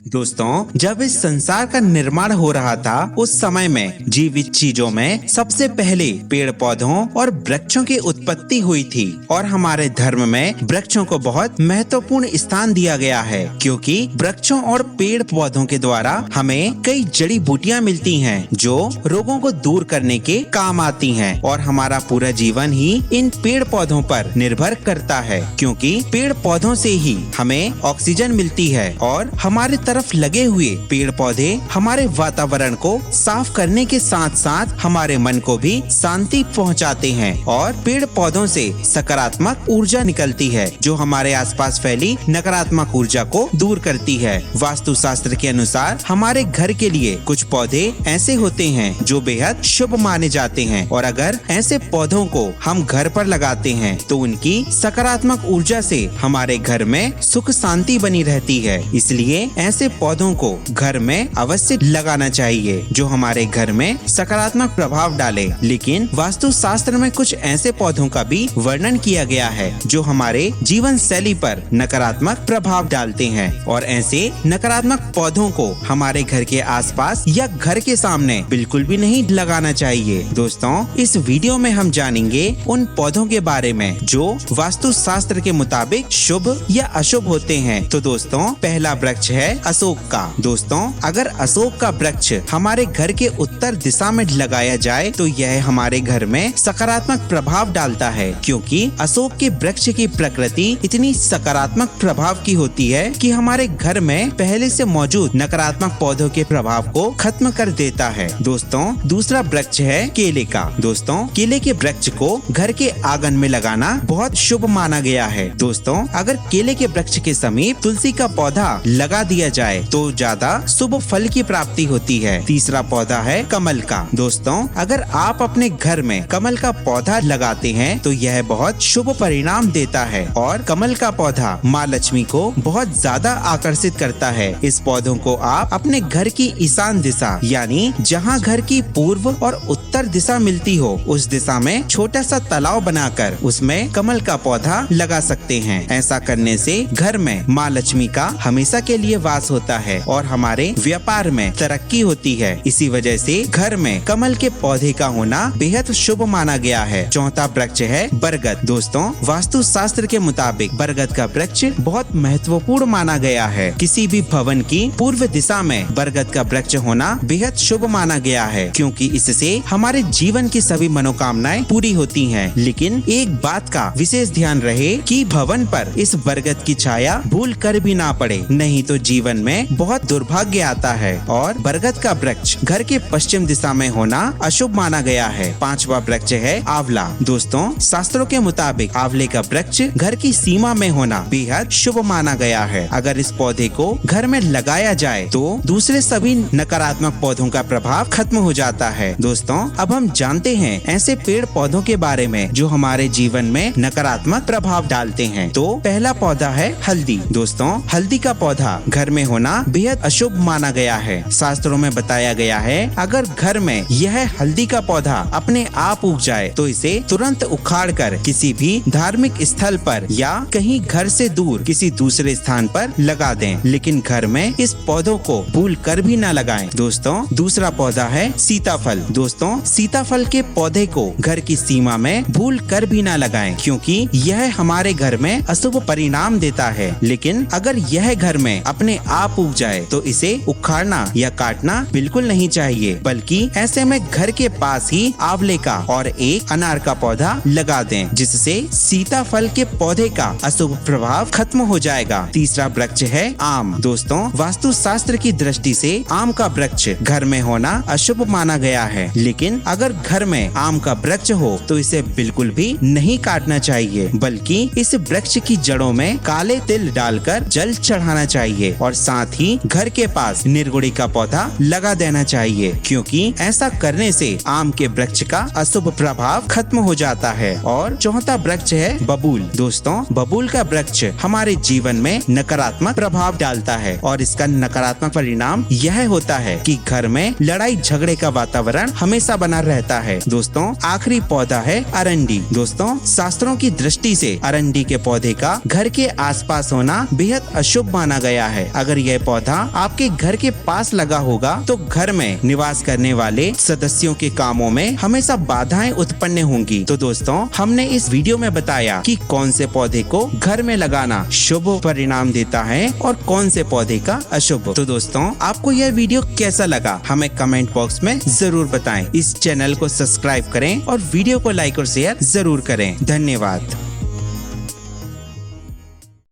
दोस्तों, जब इस संसार का निर्माण हो रहा था उस समय में जीवित चीजों में सबसे पहले पेड़ पौधों और वृक्षों की उत्पत्ति हुई थी और हमारे धर्म में वृक्षों को बहुत महत्वपूर्ण स्थान दिया गया है, क्योंकि वृक्षों और पेड़ पौधों के द्वारा हमें कई जड़ी बूटियां मिलती हैं जो रोगों को दूर करने के काम आती हैं और हमारा पूरा जीवन ही इन पेड़ पौधों पर निर्भर करता है, क्योंकि पेड़ पौधों से ही हमें ऑक्सीजन मिलती है और हमारे तरफ लगे हुए पेड़ पौधे हमारे वातावरण को साफ करने के साथ साथ हमारे मन को भी शांति पहुंचाते हैं और पेड़ पौधों से सकारात्मक ऊर्जा निकलती है जो हमारे आसपास फैली नकारात्मक ऊर्जा को दूर करती है। वास्तु शास्त्र के अनुसार हमारे घर के लिए कुछ पौधे ऐसे होते हैं जो बेहद शुभ माने जाते हैं और अगर ऐसे पौधों को हम घर पर लगाते हैं तो उनकी सकारात्मक ऊर्जा से हमारे घर में सुख शांति बनी रहती है। इसलिए ऐसे पौधों को घर में अवश्य लगाना चाहिए जो हमारे घर में सकारात्मक प्रभाव डाले। लेकिन वास्तु शास्त्र में कुछ ऐसे पौधों का भी वर्णन किया गया है जो हमारे जीवन शैली पर नकारात्मक प्रभाव डालते हैं और ऐसे नकारात्मक पौधों को हमारे घर के आसपास या घर के सामने बिल्कुल भी नहीं लगाना चाहिए। दोस्तों, इस वीडियो में हम जानेंगे उन पौधों के बारे में जो वास्तु शास्त्र के मुताबिक शुभ या अशुभ होते हैं। तो दोस्तों, पहला वृक्ष है अशोक का। दोस्तों, अगर अशोक का वृक्ष हमारे घर के उत्तर दिशा में लगाया जाए तो यह हमारे घर में सकारात्मक प्रभाव डालता है, क्योंकि अशोक के वृक्ष की प्रकृति इतनी सकारात्मक प्रभाव की होती है कि हमारे घर में पहले से मौजूद नकारात्मक पौधों के प्रभाव को खत्म कर देता है। दोस्तों, दूसरा वृक्ष है केले का। दोस्तों, केले के वृक्ष को घर के आंगन में लगाना बहुत शुभ माना गया है। दोस्तों, अगर केले के वृक्ष के समीप तुलसी का पौधा लगा दिया जाए तो ज्यादा शुभ फल की प्राप्ति होती है। तीसरा पौधा है कमल का। दोस्तों, अगर आप अपने घर में कमल का पौधा लगाते हैं तो यह बहुत शुभ परिणाम देता है और कमल का पौधा माँ लक्ष्मी को बहुत ज्यादा आकर्षित करता है। इस पौधों को आप अपने घर की ईशान दिशा यानी जहाँ घर की पूर्व और उत्तर दिशा मिलती हो उस दिशा में छोटा सा तालाब बनाकर उसमें कमल का पौधा लगा सकते हैं। ऐसा करने से घर में माँ लक्ष्मी का हमेशा के लिए वास होता है और हमारे व्यापार में तरक्की होती है। इसी वजह से घर में कमल के पौधे का होना बेहद शुभ माना गया है। चौथा वृक्ष है बरगद। दोस्तों, वास्तु शास्त्र के मुताबिक बरगद का वृक्ष बहुत महत्वपूर्ण माना गया है। किसी भी भवन की पूर्व दिशा में बरगद का वृक्ष होना बेहद शुभ माना गया है, क्योंकि इससे हमारे जीवन की सभी मनोकामनाएं पूरी होती हैं। लेकिन एक बात का विशेष ध्यान रहे कि भवन पर इस बरगद की छाया भूल कर भी ना पड़े, नहीं तो जीवन में बहुत दुर्भाग्य आता है। और बरगद का वृक्ष घर के पश्चिम दिशा में होना अशुभ माना गया है। पांचवा वृक्ष है आंवला। दोस्तों, शास्त्रों के मुताबिक आंवले का वृक्ष घर की सीमा में होना बेहद शुभ माना गया है। अगर इस पौधे को घर में लगाया जाए तो दूसरे सभी नकारात्मक पौधों का प्रभाव खत्म हो जाता है। दोस्तों, अब हम जानते हैं ऐसे पेड़ पौधों के बारे में जो हमारे जीवन में नकारात्मक प्रभाव डालते हैं। तो पहला पौधा है हल्दी। दोस्तों, हल्दी का पौधा घर में होना बेहद अशुभ माना गया है। शास्त्रों में बताया गया है अगर घर में यह हल्दी का पौधा अपने आप उग जाए तो इसे तुरंत उखाड़कर किसी भी धार्मिक स्थल पर या कहीं घर से दूर किसी दूसरे स्थान पर लगा दें, लेकिन घर में इस पौधों को भूल कर भी न लगाएं। दोस्तों, दूसरा पौधा है सीताफल। दोस्तों, सीताफल के पौधे को घर की सीमा में भूल कर भी न लगाएं, क्योंकि यह हमारे घर में अशुभ परिणाम देता है। लेकिन अगर यह घर में अपने आप उग जाए तो इसे उखाड़ना या काटना बिल्कुल नहीं चाहिए, बल्कि ऐसे में घर के पास ही आंवले का और एक अनार का पौधा लगा दें, जिससे सीताफल के पौधे का अशुभ प्रभाव खत्म हो जाएगा। तीसरा वृक्ष है आम। दोस्तों, वास्तु शास्त्र की दृष्टि से आम का वृक्ष घर में होना अशुभ माना गया है, लेकिन अगर घर में आम का वृक्ष हो तो इसे बिल्कुल भी नहीं काटना चाहिए, बल्कि इस वृक्ष की जड़ों में काले तिल डालकर जल चढ़ाना चाहिए और साथ ही घर के पास निर्गुड़ी का पौधा लगा देना चाहिए, क्योंकि ऐसा करने से आम के वृक्ष का अशुभ प्रभाव खत्म हो जाता है। और चौथा वृक्ष है बबूल। दोस्तों, बबूल का वृक्ष हमारे जीवन में नकारात्मक प्रभाव डालता है और इसका नकारात्मक परिणाम यह होता है कि घर में लड़ाई झगड़े का वातावरण हमेशा बना रहता है। दोस्तों, आखिरी पौधा है अरंडी। दोस्तों, शास्त्रों की दृष्टि से अरंडी के पौधे का घर के आसपास होना बेहद अशुभ माना गया है। अगर अगर यह पौधा आपके घर के पास लगा होगा तो घर में निवास करने वाले सदस्यों के कामों में हमेशा बाधाएं उत्पन्न होंगी। तो दोस्तों, हमने इस वीडियो में बताया कि कौन से पौधे को घर में लगाना शुभ परिणाम देता है और कौन से पौधे का अशुभ। तो दोस्तों, आपको यह वीडियो कैसा लगा हमें कमेंट बॉक्स में जरूर बताएं। इस चैनल को सब्सक्राइब करें और वीडियो को लाइक और शेयर जरूर करें। धन्यवाद।